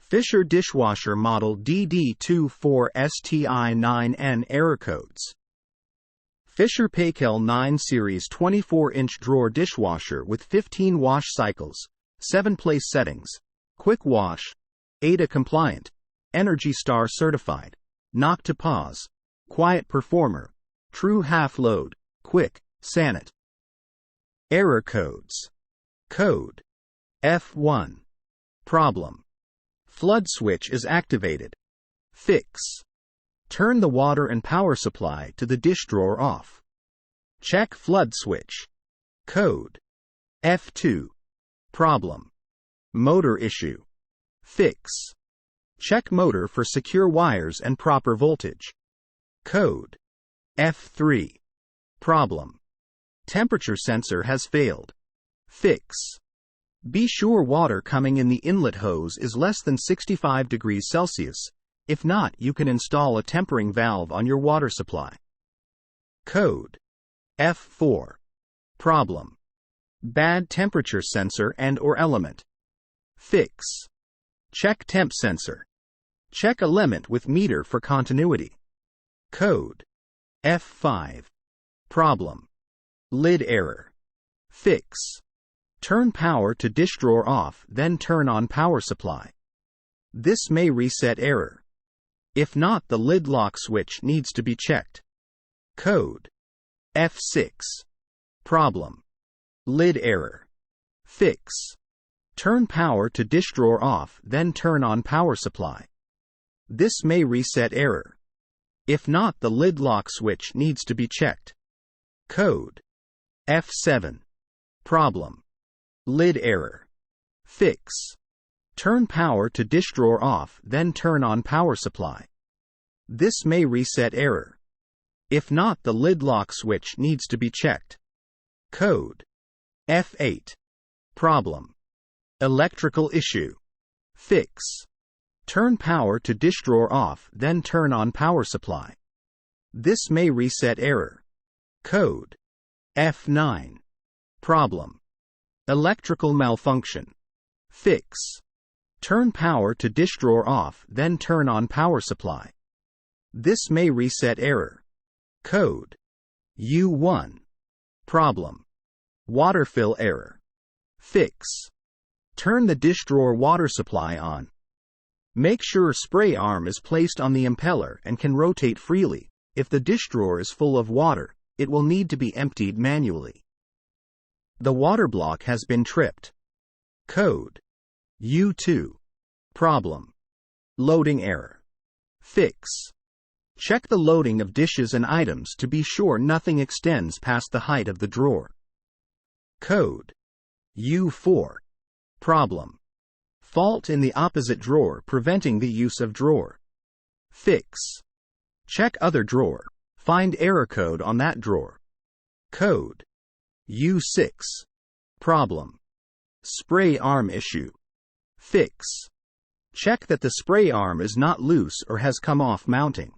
Fisher dishwasher model DD24STI9N error codes. Fisher Paykel 9 Series 24-inch drawer dishwasher with 15 wash cycles, 7 place settings, quick wash, ADA compliant, Energy Star certified, knock to pause, quiet performer, true half load, quick, sanit. Error codes. Code F1. Problem. Flood switch is activated. Fix. Turn the water and power supply to the dish drawer off. Check flood switch. Code F2. Problem. Motor issue. Fix. Check motor for secure wires and proper voltage. Code F3. Problem. Temperature sensor has failed. Fix. Be sure water coming in the inlet hose is less than 65 degrees Celsius. If not, you can install a tempering valve on your water supply. Code F4. Problem. Bad temperature sensor and/or element. Fix. Check temp sensor. Check element with meter for continuity. Code F5. Problem. Lid error. Fix. Turn power to dish drawer off, then turn on power supply. This may reset error. If not, the lid lock switch needs to be checked. Code F6. Problem. Lid error. Fix. Turn power to dish drawer off, then turn on power supply. This may reset error. If not, the lid lock switch needs to be checked. Code F7. Problem. Lid error. Fix. Turn power to dish drawer off, then turn on power supply. This may reset error. If not, the lid lock switch needs to be checked. Code F8. Problem. Electrical issue. Fix. Turn power to dish drawer off, then turn on power supply. This may reset error. Code F9. Problem. Electrical malfunction. Fix. Turn power to dish drawer off, then turn on power supply. This may reset error. Code U1. Problem. Water fill error. Fix. Turn the dish drawer water supply on. Make sure spray arm is placed on the impeller and can rotate freely. If the dish drawer is full of water, it will need to be emptied manually. The water block has been tripped. Code U2. Problem. Loading error. Fix. Check the loading of dishes and items to be sure nothing extends past the height of the drawer. Code U4. Problem. Fault in the opposite drawer preventing the use of drawer. Fix. Check other drawer. Find error code on that drawer. Code U6. Problem. Spray arm issue. Fix. Check that the spray arm is not loose or has come off mounting.